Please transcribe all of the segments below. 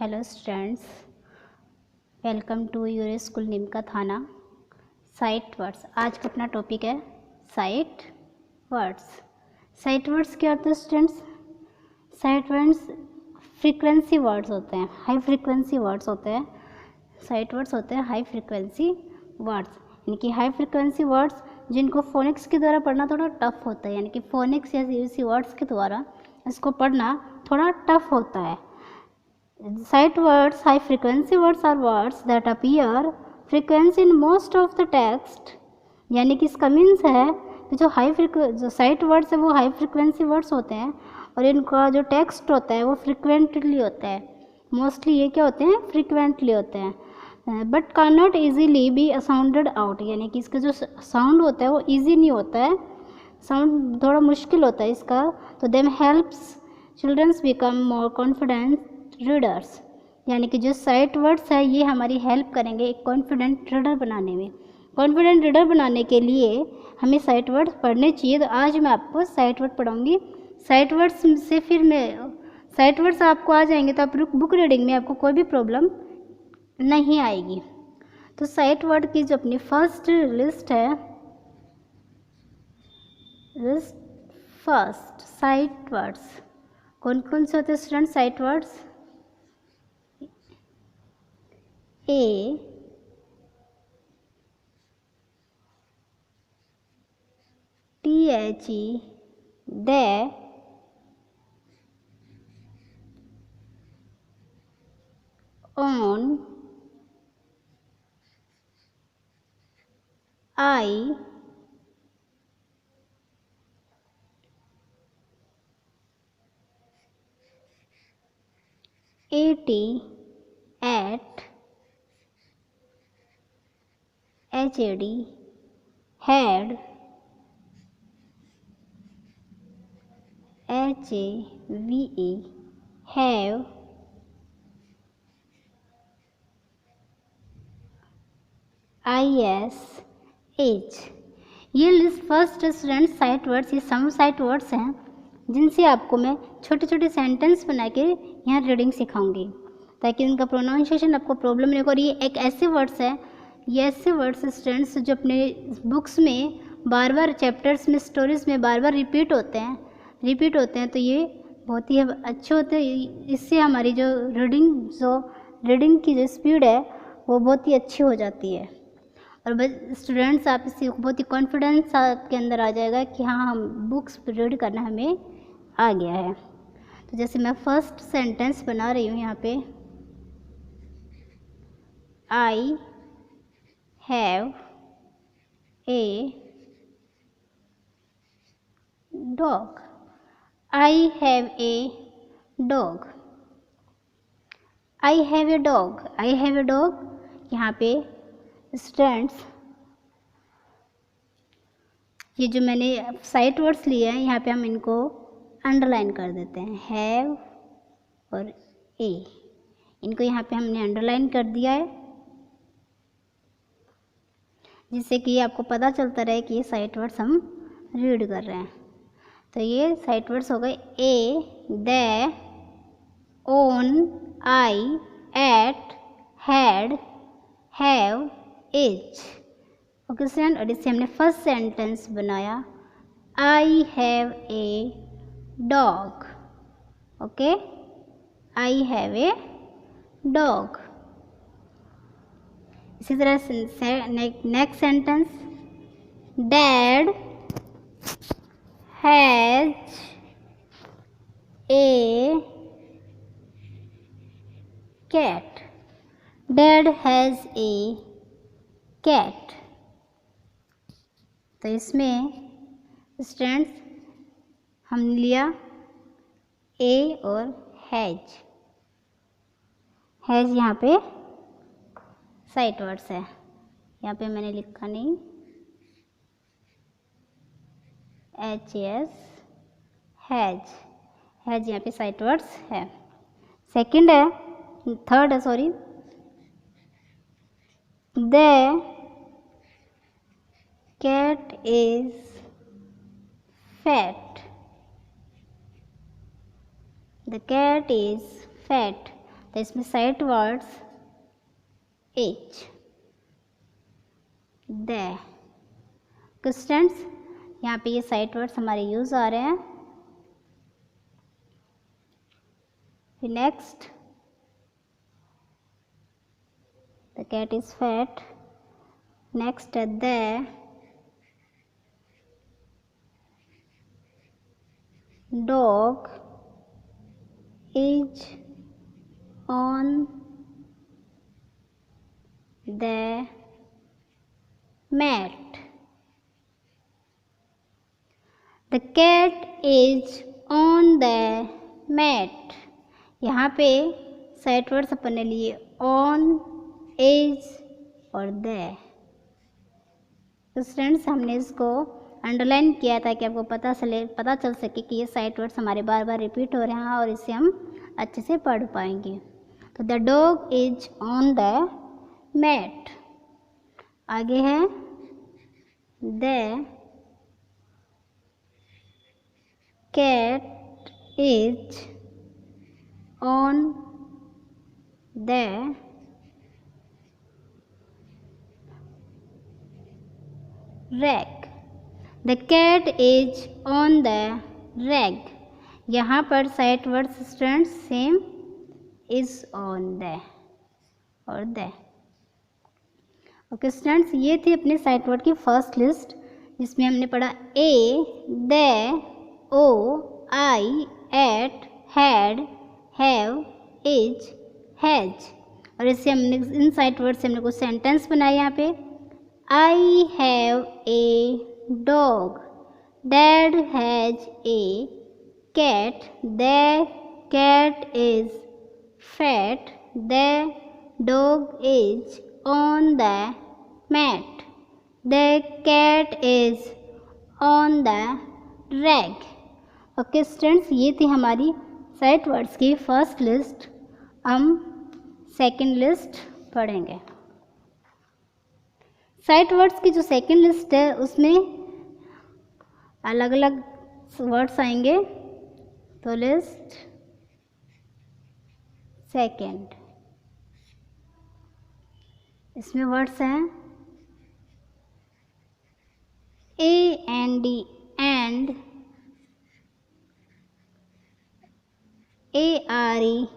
Hello students, welcome to your school Nimka Thana. Sight words आज का अपना टॉपिक है साइट वर्ड्स। साइट वर्ड्स क्या होते हैं students? Sight words frequency words होते हैं, हाई फ्रीक्वेंसी वर्ड्स होते हैं। साइट वर्ड्स होते हैं हाई फ्रीक्वेंसी वर्ड्स, यानी कि हाई फ्रीक्वेंसी वर्ड्स जिनको फोनिक्स के द्वारा पढ़ना थोड़ा टफ होता है, यानी कि फोनिक्स या यूसी वर्ड्स के द्वारा इसको पढ़ना थोड़ा टफ होता है। Sight words, high frequency words are words that appear frequency in most of the text, यानी कि इसका मीन्स है कि जो साइट वर्ड्स है वो हाई फ्रिक्वेंसी वर्ड्स होते हैं और इनका जो टेक्स्ट होता है वो फ्रिक्वेंटली होता है। मोस्टली ये क्या होते हैं? फ्रिक्वेंटली होते हैं। But can not easily be sounded out, यानी कि इसका जो साउंड होता है वो ईजी नहीं होता है, साउंड थोड़ा मुश्किल होता है इसका। तो them helps childrens become more confident readers, यानी कि जो साइट वर्ड्स है ये हमारी हेल्प करेंगे एक कॉन्फिडेंट रीडर बनाने में। कॉन्फिडेंट रीडर बनाने के लिए हमें साइट वर्ड्स पढ़ने चाहिए। तो आज मैं आपको साइट वर्ड पढ़ाऊँगी। साइट वर्ड्स से फिर मैं साइट वर्ड्स आपको आ जाएंगे तो आप बुक रीडिंग में आपको कोई भी प्रॉब्लम नहीं आएगी। तो साइट वर्ड की जो अपनी फर्स्ट लिस्ट है, लिस्ट फर्स्ट साइट वर्ड्स कौन कौन से होते हैं student? Sight words A, THE, the, on, I, AT, at, HAD, had, HAVE, have, IS, H। ये list first student sight words, ये सम साइट वर्ड्स हैं जिनसे आपको मैं छोटे छोटे सेंटेंस बना के यहाँ रीडिंग सिखाऊंगी ताकि उनका प्रोनाउंसिएशन आपको प्रॉब्लम नहीं होगा। और ये एक ऐसे वर्ड्स हैं, ये ऐसे वर्ड्स स्टूडेंट्स जो अपने बुक्स में बार बार चैप्टर्स में स्टोरीज में बार बार रिपीट होते हैं। तो ये बहुत ही अच्छे होते हैं। इससे हमारी जो रीडिंग की जो स्पीड है वो बहुत ही अच्छी हो जाती है। और स्टूडेंट्स आप इससे बहुत ही कॉन्फिडेंस आपके अंदर आ जाएगा कि हाँ, हम बुक्स रीड करना हमें आ गया है। तो जैसे मैं फर्स्ट सेंटेंस बना रही हूँ यहाँ पे, आई have a dog. I have a dog. I have a dog. I have a dog. यहाँ पे स्टूडेंट्स ये जो मैंने साइट वर्ड्स लिए हैं यहाँ पे हम इनको अंडरलाइन कर देते हैं, हैव और ए, इनको यहाँ पे हमने अंडरलाइन कर दिया है जिससे कि आपको पता चलता रहे कि ये साइट वर्ड्स हम रीड कर रहे हैं। तो ये साइट वर्ड्स हो गए a, the, on, I, at, had, have, is. Okay student, और इससे हमने फर्स्ट सेंटेंस बनाया, I have a dog. Okay, I have a dog. इसी तरह next sentence, dad has a cat. Dad has a cat. तो इसमें students हमने लिया ए और हैज। हैज यहाँ पे साइट वर्ड्स है, यहाँ पे मैंने लिखा नहीं, HS हैज। हैज यहाँ पे साइट वर्ड्स है। थर्ड है sorry, the cat is fat. The cat is fat. तो इसमें sight words is, the. Students यहाँ पे ये साइट वर्ड्स हमारे यूज आ रहे हैं। Next, the cat is fat. Next है the dog is on the mat. The cat is on the mat. यहाँ पे साइट वर्ड्स अपन ने लिए on, is और the। तो स्टूडेंट्स हमने इसको अंडरलाइन किया ताकि आपको पता चल सके कि ये साइट वर्ड्स हमारे बार बार रिपीट हो रहे हैं और इसे हम अच्छे से पढ़ पाएंगे। तो the dog is on the mat. आगे है the cat is on the rack. The cat is on the rack. यहाँ पर sight words students same, is on the और द। ओके स्टूडेंट्स, ये थी अपने साइट वर्ड की फर्स्ट लिस्ट जिसमें हमने पढ़ा a, the, on, I, at, had, have, is, has. और इससे हमने इन साइट वर्ड से हमने कुछ सेंटेंस बनाए यहाँ पे। आई have A dog, dad has a cat, the cat is fat, the dog is on the mat, the cat is on the rack। Okay students, ये थी हमारी साइट वर्ड्स की फर्स्ट लिस्ट। हम सेकंड लिस्ट पढ़ेंगे। Sight words की जो second list है उसमें अलग अलग वर्ड्स आएंगे। तो लिस्ट सेकंड, इसमें वर्ड्स हैं A N D and, A R E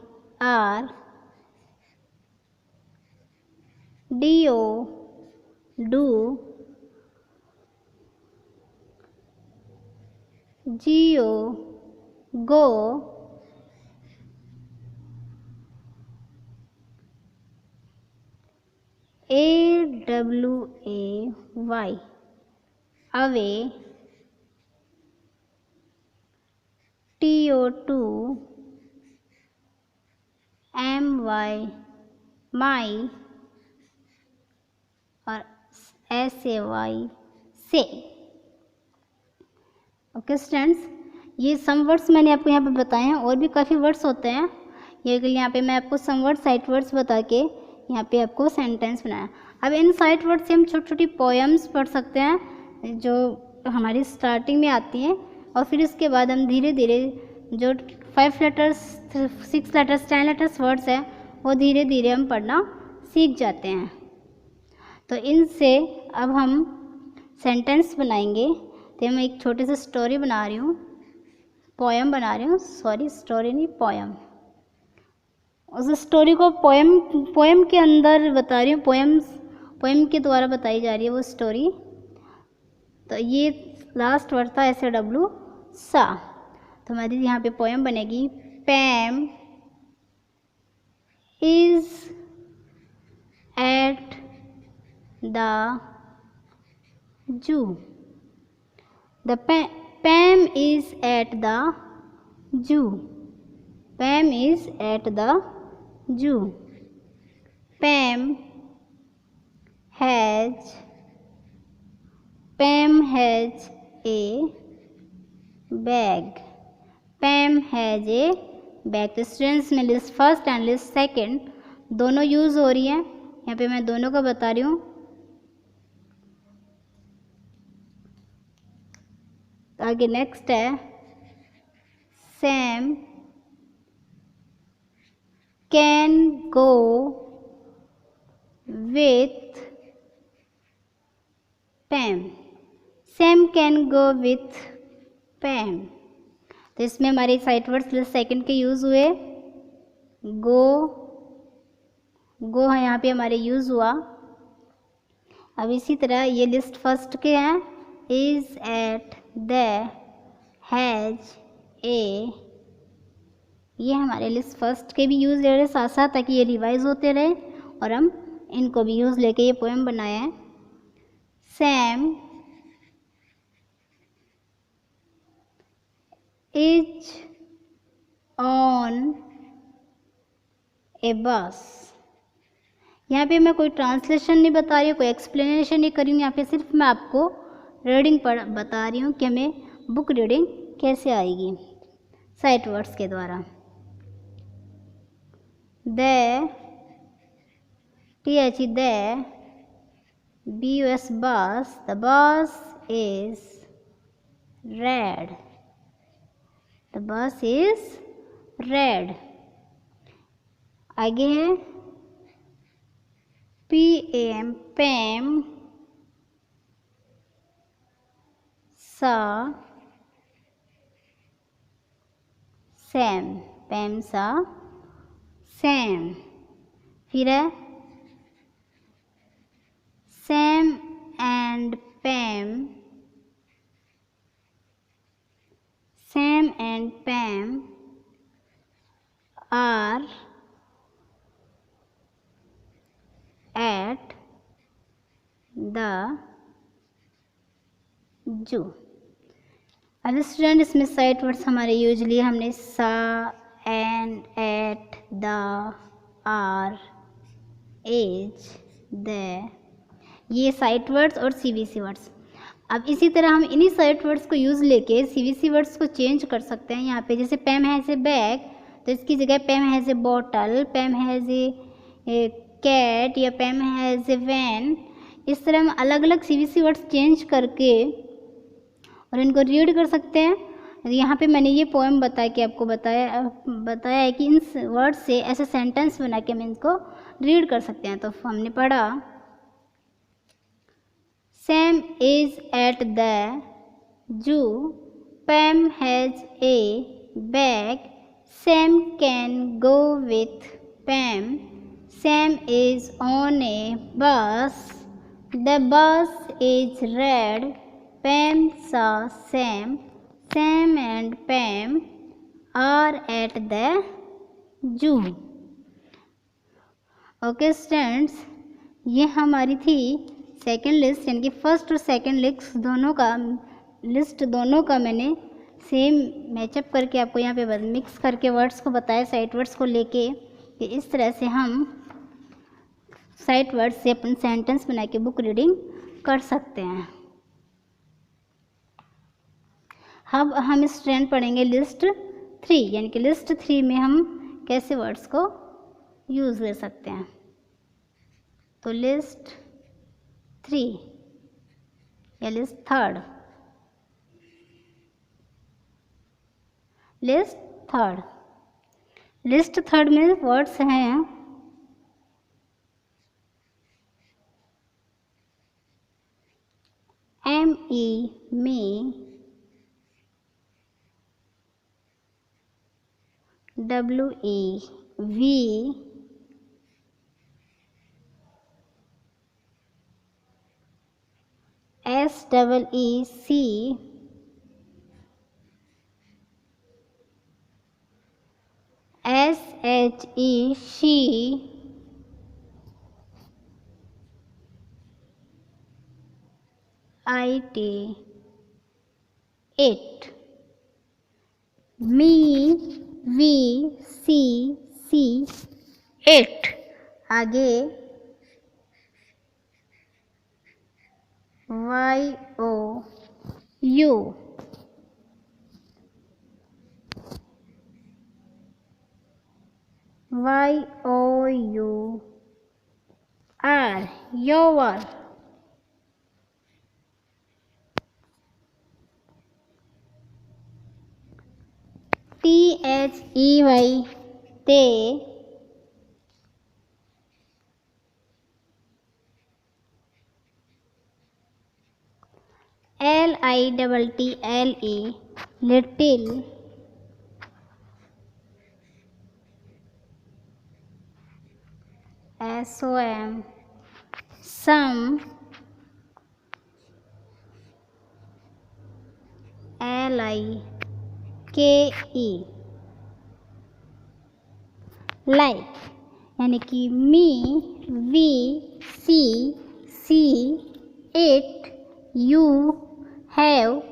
are, D O do, G O go, A W A Y away, T O to, M Y my और S A Y say. Okay students, ये some words मैंने आपको यहाँ पे बताए हैं। और भी काफ़ी वर्ड्स होते हैं, ये यहाँ पे मैं आपको सम वर्ड साइट वर्ड्स बता के यहाँ पे आपको सेंटेंस बनाया। अब इन साइट वर्ड से हम छोटी छोटी पोएम्स पढ़ सकते हैं जो हमारी स्टार्टिंग में आती हैं, और फिर इसके बाद हम धीरे धीरे जो 5 लेटर्स 6 लेटर्स 10 लेटर्स वर्ड्स हैं वो धीरे धीरे हम पढ़ना सीख जाते हैं। तो इनसे अब हम सेंटेंस बनाएंगे। तो मैं एक छोटी सी स्टोरी बना रही हूँ, पोएम बना रही हूँ, सॉरी स्टोरी नहीं पोएम। उस स्टोरी को पोएम के अंदर बता रही हूँ, पोएम के द्वारा बताई जा रही है वो स्टोरी। तो ये लास्ट वर्ड था SW सा। तो हमारी यहाँ पे पोएम बनेगी Pam is at the zoo. The Pam is at the zoo. Pam is at the zoo. Pam has a bag. Pam has a bag। तो स्टूडेंट्स में list first and list second दोनों use हो रही हैं। यहाँ पे मैं दोनों का बता रही हूँ। आगे नेक्स्ट है Sam can go with Pam. Sam can go with Pam. तो इसमें हमारे साइट वर्ड्स सेकंड के यूज़ हुए। गो है यहाँ पे हमारे यूज़ हुआ। अब इसी तरह ये लिस्ट फर्स्ट के हैं। इज़, एट, द, हैज, ए, ये हमारे लिस्ट फर्स्ट के भी यूज़ ले रहे साथ साथ, ताकि ये रिवाइज होते रहे और हम इनको भी यूज़ लेके ये पोएम बनाए हैं। सैम इज ऑन ए बस। यहाँ पे मैं कोई ट्रांसलेशन नहीं बता रही हूँ, कोई एक्सप्लेनेशन नहीं करी हूँ, यहाँ पे सिर्फ मैं आपको रीडिंग बता रही हूँ कि हमें बुक रीडिंग कैसे आएगी साइट वर्ड्स के द्वारा। The, TH, the, BUS, bus, the bus is red. The bus is red. आगे है PAM, Pam saw Sam. Pam saw Sam. फिर है Sam and Pam. Sam and Pam are at the zoo. अब student इसमें sight words हमारे usually हमने saw, and, at, the, are, as, the, ये sight words और CVC वर्ड्स। अब इसी तरह हम इन्हीं साइट वर्ड्स को यूज़ लेके CVC वर्ड्स को चेंज कर सकते हैं। यहाँ पे जैसे पैम हैज़ ए बैग, तो इसकी जगह Pam has a bottle, Pam has a cat या पैम हैज़ ए वैन। इस तरह हम अलग अलग CVC वर्ड्स चेंज करके और इनको रीड कर सकते हैं। यहाँ पे मैंने ये पोएम आपको बताया है कि इन वर्ड्स से ऐसे सेंटेंस बना के हम इनको रीड कर सकते हैं। तो हमने पढ़ा Sam is at the zoo. Pam has a bag. Sam can go with Pam. Sam is on a bus. The bus is red. Pam saw Sam. Sam and Pam are at the zoo. Okay students, ये हमारी थी second list, यानी कि first और second list दोनों का मैंने same matchup करके आपको यहाँ पे मिक्स करके वर्ड्स को बताया साइट वर्ड्स को लेके कि इस तरह से हम साइट वर्ड्स से अपन सेंटेंस बना के बुक रीडिंग कर सकते हैं। अब हम स्टूडेंट पढ़ेंगे लिस्ट 3, यानी कि लिस्ट 3 में हम कैसे वर्ड्स को यूज़ ले सकते हैं। तो लिस्ट 3 या लिस्ट थर्ड में वर्ड्स हैं ME, me, WE, we, SEEC, SHE, she, IT, it, me, we, see, it। आगे YOU, your, THEY, they, LITTLE, little. SOM, some. LIKE, like, यानी कि me, we, see, it, you, have,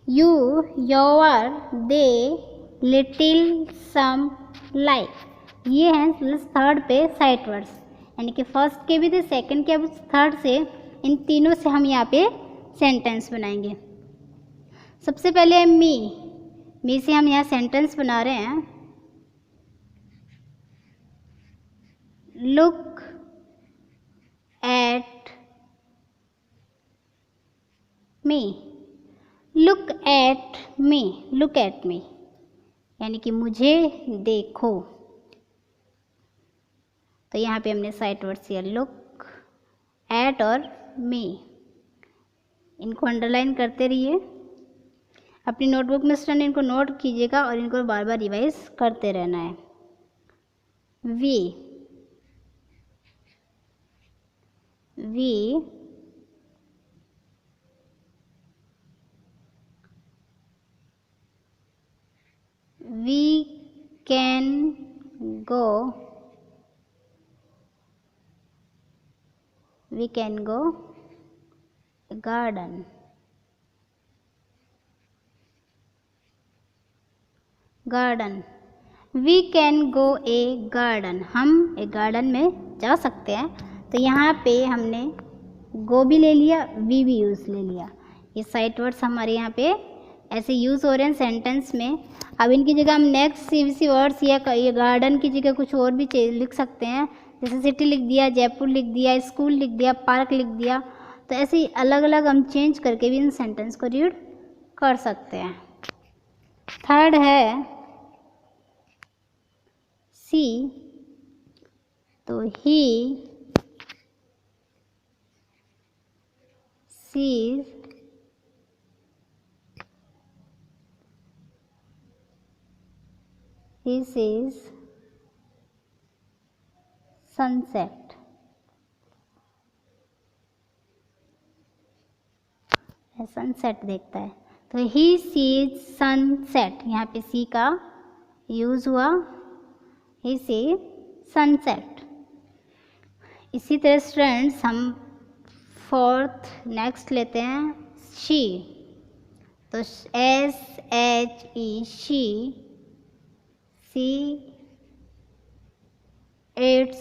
you, your, they, little, some, like. ये हैं third पे sight words, यानी कि first के भी थे, सेकंड के, अब थर्ड से, इन तीनों से हम यहाँ पे सेंटेंस बनाएंगे। सबसे पहले है मी से हम यहाँ सेंटेंस बना रहे हैं। Look at me, look at me, look at मी, यानी कि मुझे देखो। तो यहाँ पे हमने साइट वर्ड्स दिया लुक एट और मी। इनको अंडरलाइन करते रहिए, अपनी नोटबुक में स्टूडेंट इनको नोट कीजिएगा और इनको बार बार रिवाइज करते रहना है। We can go garden, we can go a garden, हम एक गार्डन में जा सकते हैं। तो यहाँ पे हमने गो भी ले लिया, वी भी यूज़ ले लिया। ये साइट वर्ड्स हमारे यहाँ पे ऐसे यूज़ हो रहे हैं सेंटेंस में। अब इनकी जगह हम नेक्स्ट CVC वर्ड्स या ये गार्डन की जगह कुछ और भी लिख सकते हैं, जैसे सिटी लिख दिया, जयपुर लिख दिया, स्कूल लिख दिया, पार्क लिख दिया। तो ऐसे ही अलग अलग हम चेंज करके भी इन सेंटेंस को रीड कर सकते हैं। थर्ड है सी, तो ही sees sunset, सनसेट देखता है। तो ही सीज सनसेट, यहाँ पे सी का यूज़ हुआ, ही सीज सनसेट। इसी तरह स्टूडेंट्स हम फोर्थ नेक्स्ट लेते हैं शी, तो SHE she eats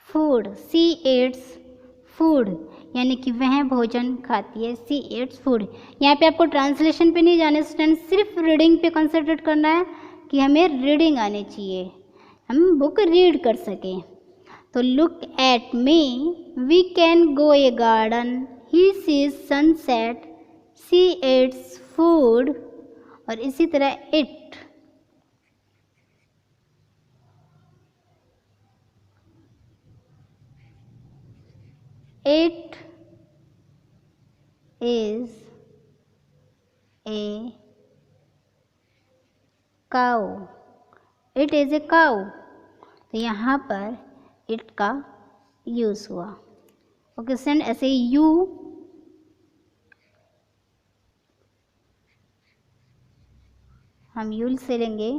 food, she eats food, यानी कि वह भोजन खाती है। She eats food. यहाँ पे आपको ट्रांसलेशन पे नहीं जाने स्टूडेंट, सिर्फ रीडिंग पे कंसंट्रेट करना है कि हमें रीडिंग आनी चाहिए, हम बुक रीड कर सकें। तो look at me, we can go a garden, he sees sunset, she eats food, और इसी तरह it, it is a cow, it is a cow. तो यहाँ पर इट का यूज़ हुआ। ओके स्टूडेंट, ऐसे यू हम यूल से लेंगे,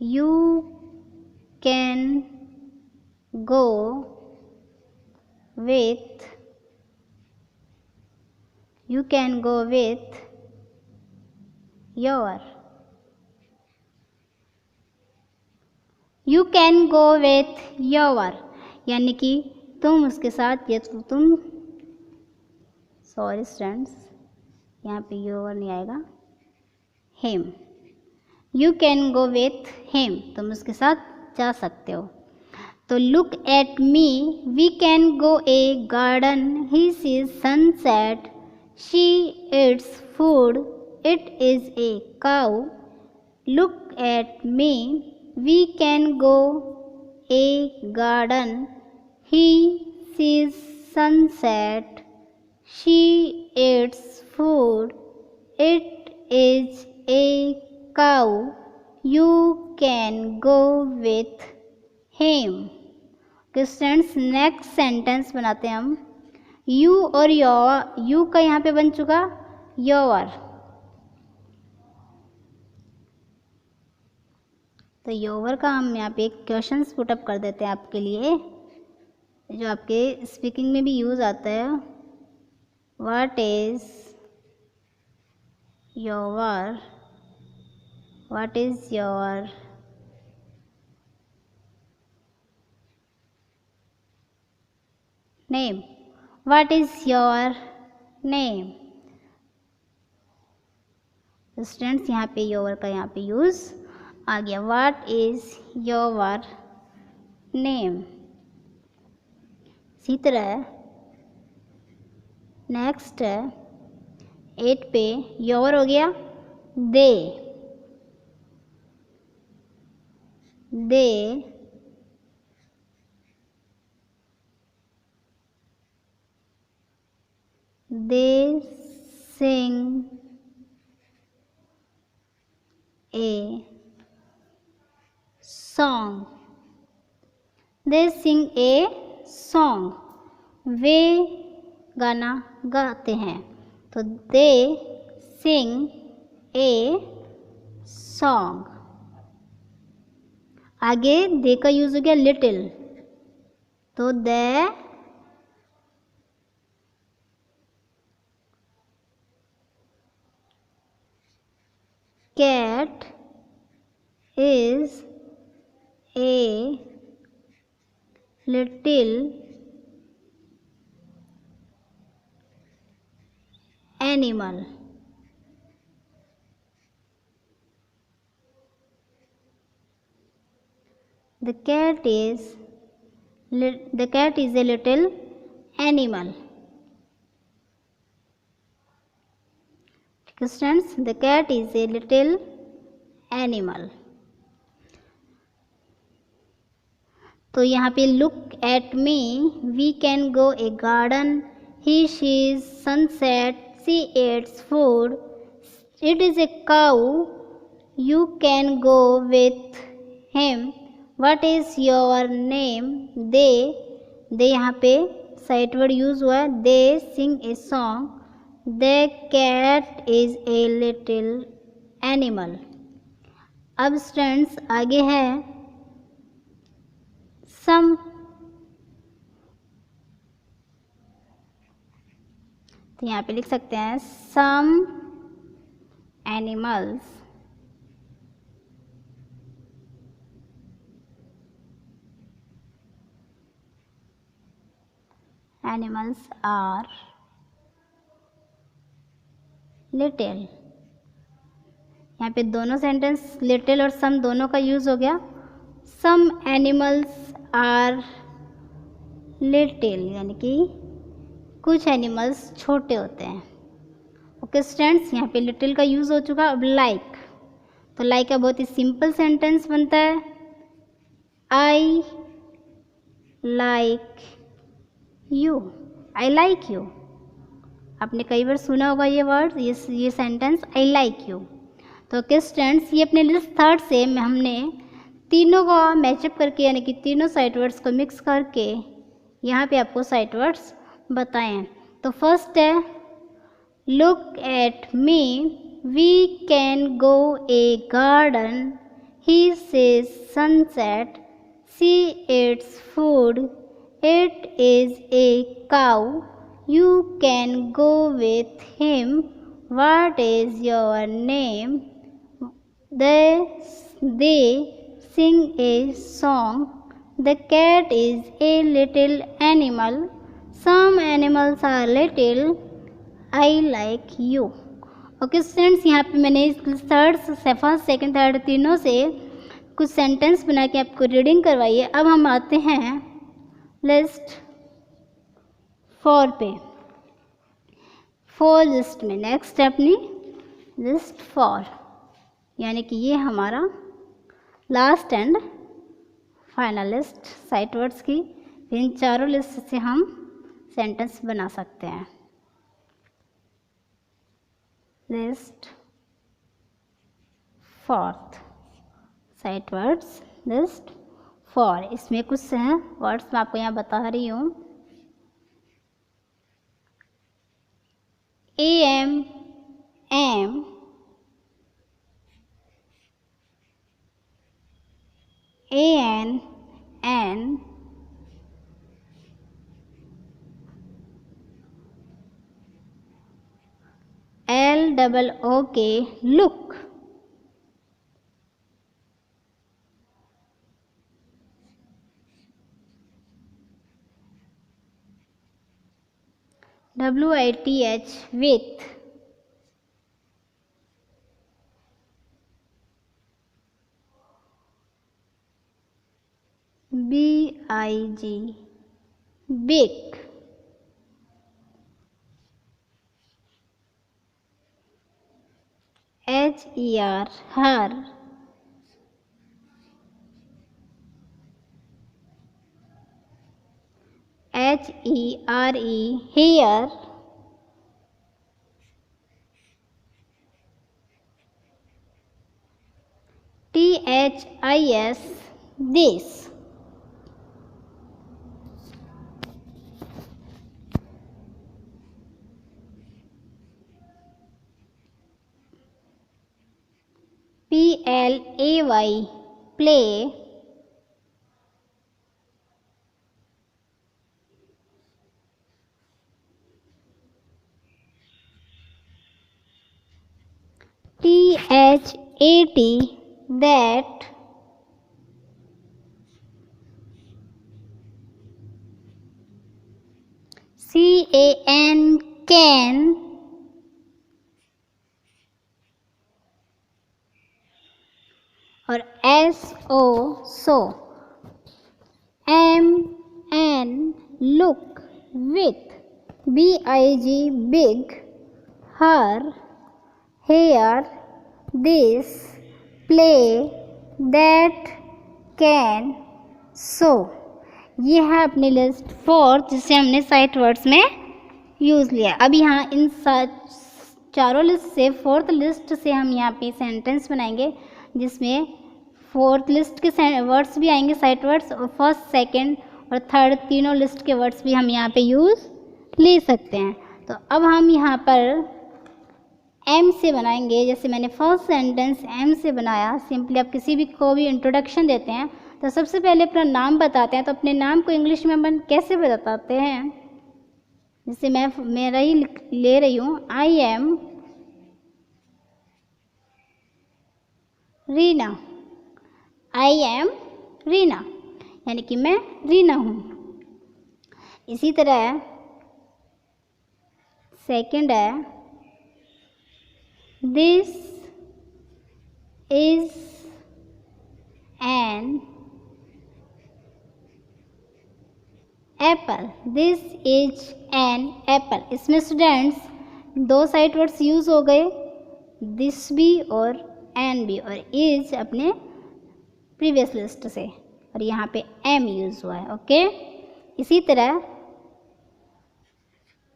you can go with, you can go with your, you can go with your, यानी कि तुम उसके साथ, या तो तुम, सॉरी स्टूडेंट्स यहाँ पे your नहीं आएगा, him, you can go with him, तुम उसके साथ जा सकते हो। तो look at me, we can go a garden, he sees sunset, she eats food, it is a cow. Look at me, we can go a garden, he sees sunset. She eats food. It is a cow. You can go with him. Students next sentence बनाते हैं हम. You और your, you का यहाँ पे बन चुका your. तो योर का हम यहाँ पे क्वेश्चन पुटअप कर देते हैं आपके लिए, जो आपके स्पीकिंग में भी यूज़ आता है. What is your, what is your name, what is your name. Students यहाँ पे योर का यहाँ पे यूज़ आ गया. What is your name. इसी तरह नेक्स्ट है 8 पे योर हो गया दे. They sing a song. They sing a song. वे गाना गाते हैं. तो they sing a song. आगे दे का यूज हो गया लिटिल. तो they cat is a little animal. The cat is a little animal. Students, the cat is a little animal. तो यहाँ पे look at me, we can go a garden, he sees sunset, she eats food, it is a cow, you can go with him, what is your name. they यहाँ पे site word use हुआ है. they sing a song. The cat is a little animal. अब students आगे है some. तो यहाँ पे लिख सकते हैं some animals are लिटिल. यहाँ पे दोनों सेंटेंस लिटिल और सम दोनों का यूज़ हो गया. सम एनिमल्स आर लिटिल, यानी कि कुछ एनिमल्स छोटे होते हैं. ओके स्टूडेंट्स, यहाँ पे लिटिल का यूज़ हो चुका. अब लाइक. तो लाइक का बहुत ही सिंपल सेंटेंस बनता है. I like you. I like you. आपने कई बार सुना होगा ये वर्ड, ये सेंटेंस आई लाइक यू. तो ओके स्टूडेंट्स, ये अपने लिस्ट थर्ड से हमने तीनों को मैचअप करके, यानी कि तीनों साइट वर्ड्स को मिक्स करके यहाँ पे आपको साइट वर्ड्स बताए हैं. तो फर्स्ट है look at me, we can go a garden, he sees sunset, she eats food, it is a cow, you can go with him, what is your name. They sing a song. The cat is a little animal. Some animals are little. I like you. Okay students, यहाँ पे मैंने third first second third तीनों से कुछ sentence बना के आपको reading करवाई है. अब हम आते हैं लिस्ट 4 पे. 4 लिस्ट में नेक्स्ट है अपनी लिस्ट 4, यानी कि ये हमारा last and final list sight words की फिर इन चारों लिस्ट से हम सेंटेंस बना सकते हैं। List fourth sight words list for. इसमें कुछ हैं वर्ड्स मैं आपको यहाँ बता रही हूँ। AM am an LOOK look, WITH with, BIG big, HER her, HERE here, THIS this, PLAY play, THAT that, CAN can, और SO so, MN look with, BIG big, her here this play that can so। ये है अपनी list fourth जिसे हमने sight words में use लिया। अब यहाँ इन चारों लिस्ट से फोर्थ लिस्ट से हम यहाँ पे सेंटेंस बनाएंगे जिसमें फोर्थ लिस्ट के वर्ड्स भी आएंगे साइट वर्ड्स, और फर्स्ट सेकंड और थर्ड तीनों लिस्ट के वर्ड्स भी हम यहाँ पे यूज़ ले सकते हैं। तो अब हम यहाँ पर एम से बनाएंगे। जैसे मैंने फर्स्ट सेंटेंस एम से बनाया। सिंपली आप किसी भी को भी इंट्रोडक्शन देते हैं तो सबसे पहले अपना नाम बताते हैं। तो अपने नाम को इंग्लिश में अपन कैसे बताते हैं? जैसे मैं मेरा ही ले रही हूँ, I am Reena. I am Reena यानी कि मैं रीना हूँ। इसी तरह सेकंड है, this is an apple. This is an apple. इसमें स्टूडेंट्स दो साइड वर्ड्स यूज़ हो गए, दिस भी और एन भी, और इज अपने प्रीवियस लिस्ट से, और यहाँ पे एम यूज़ हुआ है। ओके, इसी तरह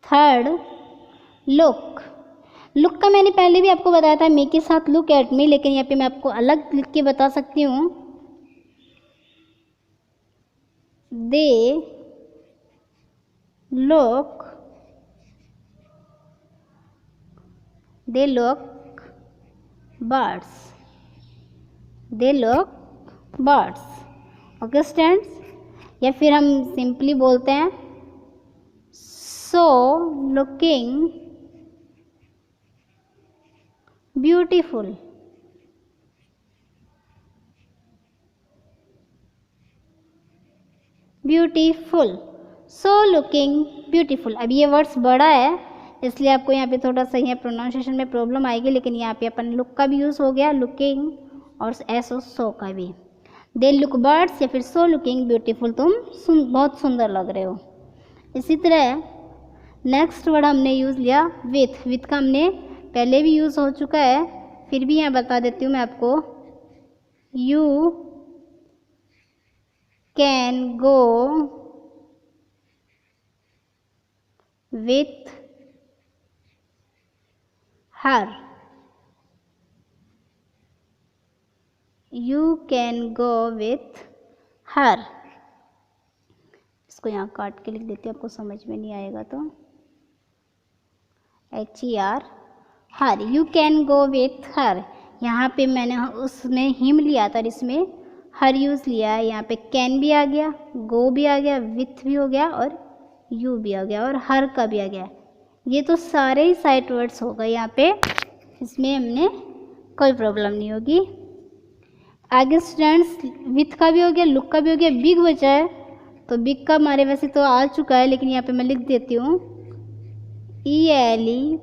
थर्ड लुक। लुक का मैंने पहले भी आपको बताया था मी के साथ लुक एट मी, लेकिन यहाँ पे मैं आपको अलग लिख के बता सकती हूँ। They look birds. They look birds. Okay students, या फिर हम सिंपली बोलते हैं so looking beautiful. Beautiful, so looking beautiful. अब ये वर्ड्स बड़ा है इसलिए आपको यहाँ पे थोड़ा सा यहाँ प्रोनाउंसिएशन में प्रॉब्लम आएगी, लेकिन यहाँ पे अपन लुक का भी यूज़ हो गया, लुकिंग, और एसो सो का भी। दे लुक बर्ड्स या फिर सो लुकिंग ब्यूटीफुल, तुम बहुत सुंदर लग रहे हो। इसी तरह नेक्स्ट वर्ड हमने यूज़ लिया विथ। विथ का हमने पहले भी यूज़ हो चुका है, फिर भी यहाँ बता देती हूँ मैं आपको। You can go with her. You can go with her. इसको यहाँ काट के लिख देती हूँ, आपको समझ में नहीं आएगा तो HER, her. You can go with her. यहाँ पे मैंने उसमें हिम लिया था और इसमें हर यूज़ लिया है. यहाँ पे कैन भी आ गया, गो भी आ गया, विथ भी हो गया और यू भी आ गया और हर का भी आ गया. ये तो सारे ही साइट वर्ड्स हो गए यहाँ पे, इसमें हमने कोई प्रॉब्लम नहीं होगी. आगे स्टूडेंट्स विथ का भी हो गया, लुक का भी हो गया, बिग बचा है. तो बिग का हमारे वैसे तो आ चुका है, लेकिन यहाँ पे मैं लिख देती हूँ ELEPHANT.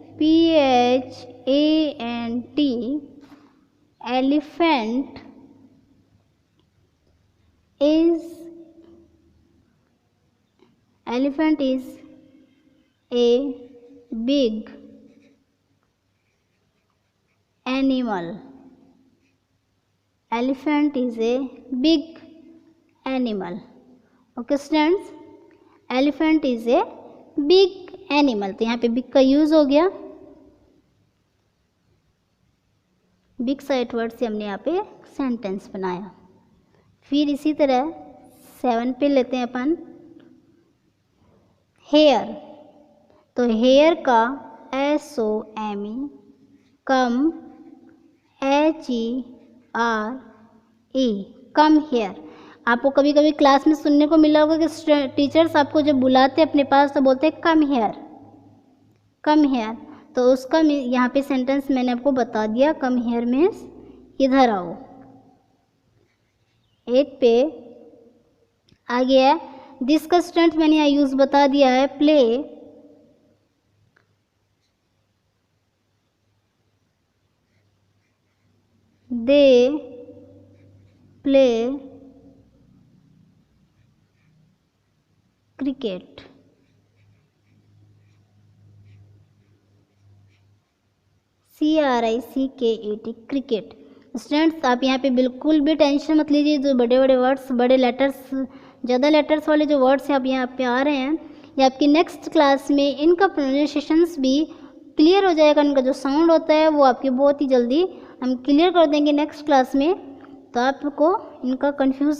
Elephant is a big animal. Elephant is a big animal. Okay students, elephant is a big animal. तो यहाँ पे big का यूज़ हो गया. बिग साइट वर्ड से हमने यहाँ पे सेंटेंस बनाया. फिर इसी तरह 7 पे लेते हैं अपन हेयर. तो हेयर का SOME, come HERE, come here. आपको कभी कभी क्लास में सुनने को मिला होगा कि टीचर्स आपको जब बुलाते हैं अपने पास तो बोलते हैं कम हेयर, कम हेयर. तो उसका यहाँ पे सेंटेंस मैंने आपको बता दिया. कम हेयर मीन्स इधर आओ. 8 पे आ गया दिस का स्टूडेंट मैंने यहाँ यूज़ बता दिया है play. They play cricket. CRICKET, cricket. Students आप यहाँ पे बिल्कुल भी टेंशन मत लीजिए. जो बड़े बड़े वर्ड्स, बड़े लेटर्स, ज़्यादा लेटर्स वाले जो वर्ड्स हैं आप यहाँ पे आ रहे हैं, ये आपकी नेक्स्ट क्लास में इनका प्रोनाउंसिएशंस भी क्लियर हो जाएगा. इनका जो साउंड होता है वो आपके बहुत ही जल्दी हम क्लियर कर देंगे नेक्स्ट क्लास में. तो आपको इनका कंफ्यूज,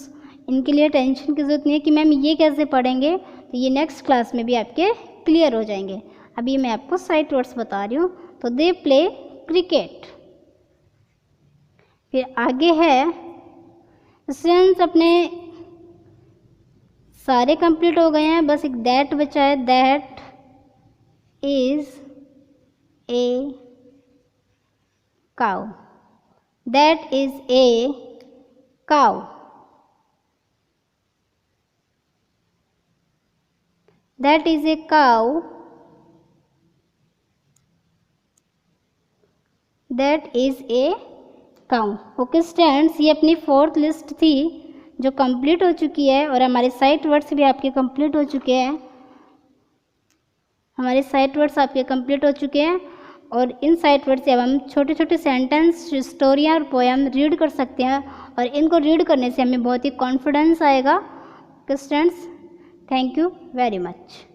इनके लिए टेंशन की ज़रूरत नहीं है कि मैम ये कैसे पढ़ेंगे. तो ये नेक्स्ट क्लास में भी आपके क्लियर हो जाएंगे. अभी मैं आपको साइट वर्ड्स बता रही हूँ. तो दे प्ले क्रिकेट. फिर आगे है स्टूडेंट्स, अपने सारे कंप्लीट हो गए हैं, बस एक दैट बचा है. That is a cow. That is a cow. That is a cow. That is a cow. Okay students, ये अपनी 4th लिस्ट थी जो कंप्लीट हो चुकी है और हमारे साइट वर्ड्स भी आपके कंप्लीट हो चुके हैं. हमारे साइट वर्ड्स आपके कंप्लीट हो चुके हैं और इन साइट वर्ड से अब हम छोटे छोटे सेंटेंस, स्टोरियाँ और पोएम रीड कर सकते हैं और इनको रीड करने से हमें बहुत ही कॉन्फिडेंस आएगा. Students, thank you very much.